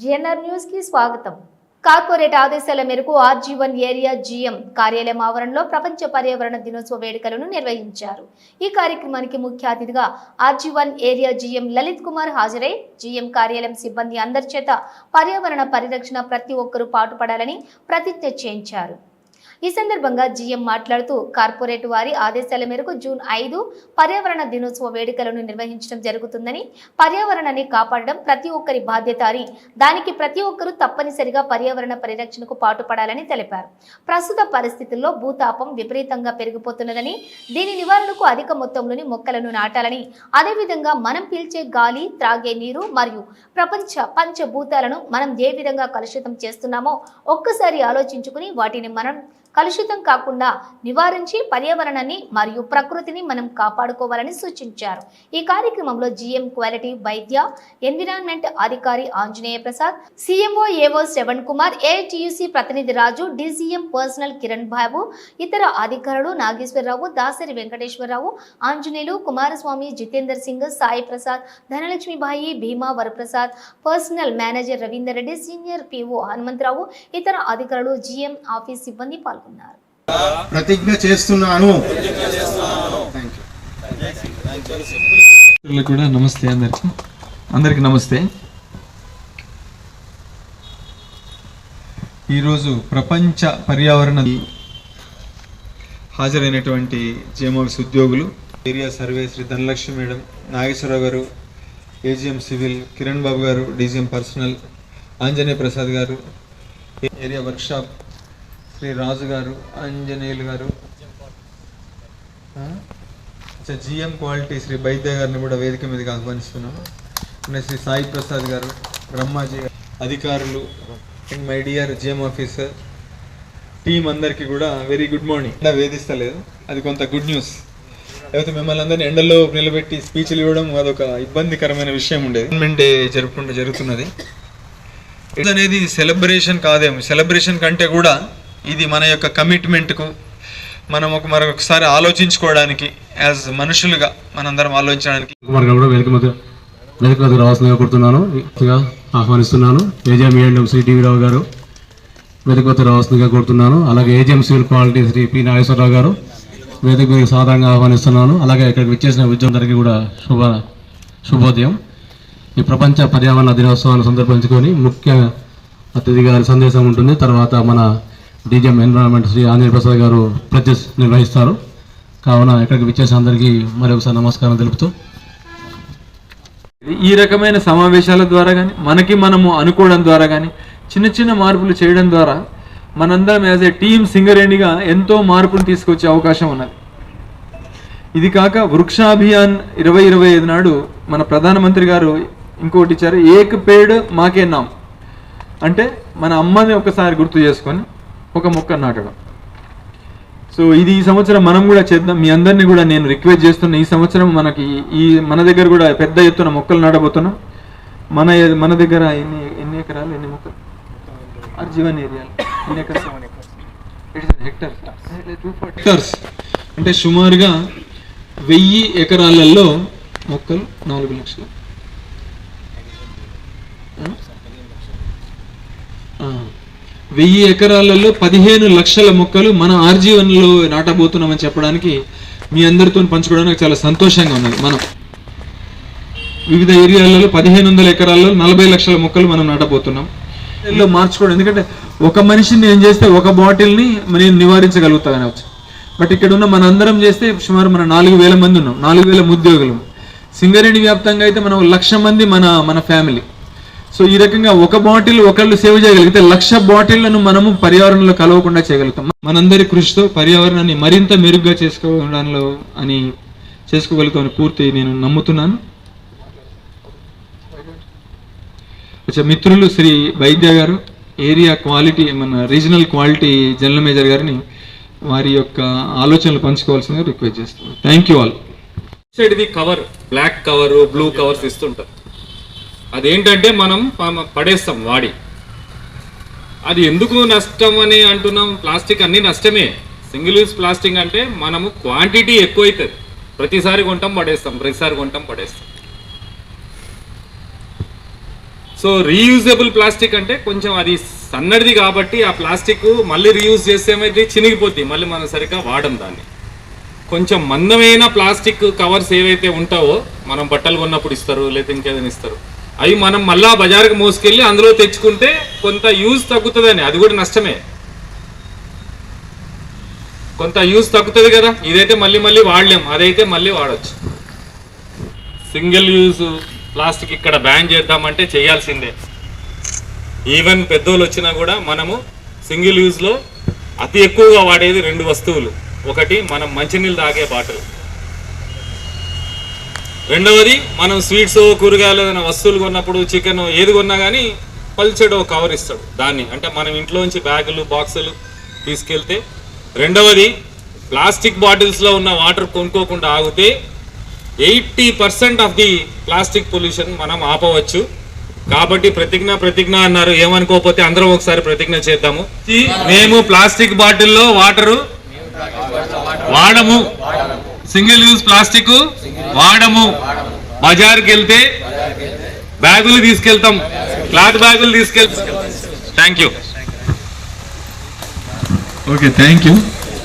GNR news కి స్వాగతం. Corporate ఆదేశాల మేరకు ఆర్జీ1 ఏరియా జీఎం కార్యాలయం ఆవరణలో ప్రపంచ పర్యావరణ దినోత్సవ వేడుకలను నిర్వహించారు. ఈ కార్యక్రమానికి ముఖ్య అతిథిగా ఆర్జీ1 ఏరియా జీఎం లలిత్ కుమార్ హాజరై జీఎం కార్యాలయం సిబ్బంది అందరి చేత పర్యావరణ పరిరక్షణ ప్రతి ఒక్కరూ పాటుపడాలని ప్రతిజ్ఞ చేయించారు. ఈ సందర్భంగా జీఎం మాట్లాడుతూ కార్పొరేట్ వారి ఆదేశాల మేరకు జూన్ 5 పర్యావరణ దినోత్సవ వేడుకలను నిర్వహించడం జరుగుతుందని, పర్యావరణాన్ని కాపాడడం ప్రతి ఒక్కరి బాధ్యత అని, దానికి ప్రతి ఒక్కరూ తప్పనిసరిగా పర్యావరణ పరిరక్షణకు పాటుపడాలని తెలిపారు. ప్రస్తుత పరిస్థితుల్లో భూతాపం విపరీతంగా పెరిగిపోతున్నదని, దీని నివారణకు అధిక మొత్తంలోని మొక్కలను నాటాలని, అదేవిధంగా మనం పీల్చే గాలి, త్రాగే నీరు మరియు పంచభూతాలను మనం ఏ విధంగా కలుషితం చేస్తున్నామో ఒక్కసారి ఆలోచించుకుని వాటిని మనం కలుషితం కాకుండా నివారించి పర్యావరణాన్ని మరియు ప్రకృతిని మనం కాపాడుకోవాలని సూచించారు. ఈ కార్యక్రమంలో జీఎం క్వాలిటీ వైద్య ఎన్విరాన్మెంట్ అధికారి ఆంజనేయ ప్రసాద్, సిఎంఓ ఏవో శ్రవణ్ కుమార్, ఏఐటియుసి ప్రతినిధి రాజు, డీసీఎం పర్సనల్ కిరణ్ బాబు, ఇతర అధికారులు Nageswararao, Dasari Venkateswararao, Anjaneyulu, Kumaraswamy, Jitender Singh, Sai Prasad, Dhanalakshmibai, Bheema Varaprasad, personnel manager Ravinder Reddy, senior PO Hanumantharao, ఇతర అధికారులు, జీఎం ఆఫీస్ సిబ్బంది పాల్గొన్నారు. ప్రతిజ్ఞ చేస్తున్నాను. కూడా నమస్తే. అందరికి నమస్తే. ఈరోజు ప్రపంచ పర్యావరణ హాజరైనటువంటి జిఎంఆర్ఎస్ ఉద్యోగులు, area survey Shri Dhanalakshmi madam, Nageswararao గారు, ఏజీఎం సివిల్ కిరణ్ బాబు గారు, డీజీఎం పర్సనల్ ఆంజనేయ ప్రసాద్ గారు, ఏరియా వర్క్షాప్ శ్రీ రాజు గారు, ఆంజనేయులు గారు, జిఎం క్వాలిటీ శ్రీ వైద్య గారిని కూడా వేదిక మీదకి ఆహ్వానిస్తున్నాను. శ్రీ సాయి ప్రసాద్ గారు, బ్రహ్మాజీ గారు, అధికారులు, my dear GM officer team అందరికీ కూడా వెరీ గుడ్ మార్నింగ్. ఇలా వేధిస్తలేదు, అది కొంత గుడ్ న్యూస్. లేకపోతే మిమ్మల్ని అందరినీ ఎండల్లో నిలబెట్టి స్పీచ్లు ఇవ్వడం అదొక ఇబ్బందికరమైన విషయం ఉండేది. గవర్నమెంట్ డే జరుగుతున్నది. ఇది అనేది సెలబ్రేషన్ కాదేమో, సెలబ్రేషన్ కంటే కూడా ఇది మన యొక్క కమిట్మెంట్కు మనం మరొకసారి ఆలోచించుకోవడానికి, యాజ్ మనుషులుగా మనందరం ఆలోచించడానికి వేదిక మీద రావాల్సిందిగా కోరుతున్నాను, ఆహ్వానిస్తున్నాను. AGM AMM Shri TV Rao గారు వేదిక మీద రావాల్సిందిగా కోరుతున్నాను. అలాగే AGM civil quality Shri P Nageswararao గారు వేదిక మీద సాధారణంగా ఆహ్వానిస్తున్నాను. అలాగే ఇక్కడికి విచ్చేసిన ఉద్యోగులందరికీ కూడా శుభోదయం. ఈ ప్రపంచ పర్యావరణ దినోత్సవాన్ని సందర్భించుకొని ముఖ్య అతిథి గారి సందేశం ఉంటుంది. తర్వాత మన డీజీఎం ఎన్విరాన్మెంట్ శ్రీ ఆంజనేయ ప్రసాద్ గారు ప్రతిస్ నిర్వహిస్తారు. కావున ఇక్కడికి విచ్చేసిన అందరికీ మరొకసారి నమస్కారం తెలుపుతూ, ఈ రకమైన సమావేశాల ద్వారా కానీ, మనము అనుకోవడం ద్వారా కానీ, చిన్న చిన్న మార్పులు చేయడం ద్వారా మనందరం యాజ్ ఏ టీమ్ సింగరేణిగా ఎంతో మార్పులు తీసుకొచ్చే అవకాశం ఉన్నది. ఇది కాక వృక్షాభియాన్ 2025 నాడు మన ప్రధానమంత్రి గారు ఇంకోటి ఇచ్చారు, ఏక్ పేడ్ మాకే నామ్. అంటే మన అమ్మని ఒకసారి గుర్తు చేసుకొని ఒక మొక్క నాటడం. సో ఇది ఈ సంవత్సరం మనం కూడా చేద్దాం. మీ అందరినీ కూడా నేను రిక్వెస్ట్ చేస్తున్నా, ఈ సంవత్సరం మన దగ్గర కూడా పెద్ద ఎత్తున మొక్కలు నాటబోతున్నాం. మన దగ్గర ఎన్ని ఎకరాలు, ఎన్ని మొక్కలు ఆర్జీ1 ఏరియాలో ఎన్ని ఎకరాలు? హెక్టార్స్ అంటే సుమారుగా 1000 ఎకరాలలో మొక్కలు 4 లక్షలు, 1000 ఎకరాలలో 15 లక్షల మొక్కలు మన ఆర్జీ1లో నాటబోతున్నామని చెప్పడానికి, మీ అందరితో పంచుకోవడానికి నాకు చాలా సంతోషంగా ఉన్నది. మనం వివిధ ఏరియాలలో 1500 ఎకరాల్లో 40 లక్షల మొక్కలు మనం నాటబోతున్నాం. మార్చుకోవడం, ఎందుకంటే ఒక మనిషిని నేను చేస్తే ఒక బాటిల్ని నేను నివారించగలుగుతాను వచ్చు. బట్ ఇక్కడ ఉన్న మన అందరం చేస్తే సుమారు మన 4000 మంది ఉన్నాం, 4000 ఉద్యోగులు. సింగరేణి వ్యాప్తంగా అయితే మనం 1,00,000 మంది మన ఫ్యామిలీ. సో ఈ రకంగా ఒక బాటిల్ ఒకళ్ళు సేవ్ చేయగలిగితే 1,00,000 బాటిళ్లను మనము పర్యావరణంలో కలవకుండా చేయగలుగుతాం. మనందరి కృషితో పర్యావరణాన్ని మరింత మెరుగ్గా చేసుకోగలుగుతామని పూర్తి నేను నమ్ముతున్నాను. మిత్రులు శ్రీ వైద్య గారు, ఏరియా క్వాలిటీ మన రీజనల్ క్వాలిటీ జనరల్ మేనేజర్ గారిని వారి యొక్క ఆలోచనలు పంచుకోవాల్సిందిగా రిక్వెస్ట్ చేస్తున్నాను. Thank you all. ఇది cover, black cover, blue covers ఇస్తుంటారు. అదేంటంటే మనం పడేస్తాం వాడి. అది ఎందుకు నష్టం అని అంటున్నాం? ప్లాస్టిక్ అన్ని నష్టమే. సింగిల్ యూజ్ ప్లాస్టిక్ అంటే మనము క్వాంటిటీ ఎక్కువ అవుతుంది, ప్రతిసారి కొంటాం పడేస్తాం. సో రీయూజబుల్ ప్లాస్టిక్ అంటే కొంచెం అది సన్నడిది కాబట్టి ఆ ప్లాస్టిక్ మళ్ళీ రీయూజ్ చేస్తే ఏమైతే చినిగిపోద్ది, మళ్ళీ మనం సరిగ్గా వాడం దాన్ని. కొంచెం మందమైన ప్లాస్టిక్ కవర్స్ ఏవైతే ఉంటావో మనం బట్టలు కొన్నప్పుడు ఇస్తారు, లేదా ఇంకేదైనా ఇస్తారు, అవి మనం మళ్ళా బజార్కి మోసుకెళ్ళి అందులో తెచ్చుకుంటే కొంత యూజ్ తగ్గుతుందని, అది కూడా నష్టమే, కొంత యూజ్ తగ్గుతుంది కదా. ఇదైతే మళ్ళీ మళ్ళీ వాడలేం, అదైతే మళ్ళీ వాడచ్చు. సింగిల్ యూజ్ ప్లాస్టిక్ ఇక్కడ బ్యాన్ చేద్దామంటే చేయాల్సిందే. ఈవెన్ పెద్దోళ్ళు వచ్చినా కూడా మనము సింగిల్ యూజ్లో అతి ఎక్కువగా వాడేది 2 వస్తువులు. ఒకటి మనం మంచినీళ్ళు తాగే బాటిల్, రెండవది మనం స్వీట్స్ కూరగాయలు ఏదైనా వస్తువులు కొన్నప్పుడు చికెన్ ఏది కొన్నా కానీ పల్చడో కవర్ ఇస్తాడు దాన్ని, అంటే మనం ఇంట్లోంచి బ్యాగులు బాక్సులు తీసుకెళ్తే. రెండవది ప్లాస్టిక్ బాటిల్స్లో ఉన్న వాటర్ కొనుక్కోకుండా ఆగితే 80% ఆఫ్ ది ప్లాస్టిక్ పొల్యూషన్ మనం ఆపవచ్చు. కాబట్టి ప్రతిజ్ఞ అన్నారు, ఏమనుకోకపోతే అందరం ఒకసారి ప్రతిజ్ఞ చేద్దాము. మేము ప్లాస్టిక్ బాటిల్లో వాటరు వాడము, సింగిల్ యూజ్ ప్లాస్టిక్ వాడము, బజార్కి వెళ్తే బ్యాగులు తీసుకెళ్తాం, క్లాత్ బ్యాగులు తీసుకెళ్తాం. Thank you. Okay, thank you.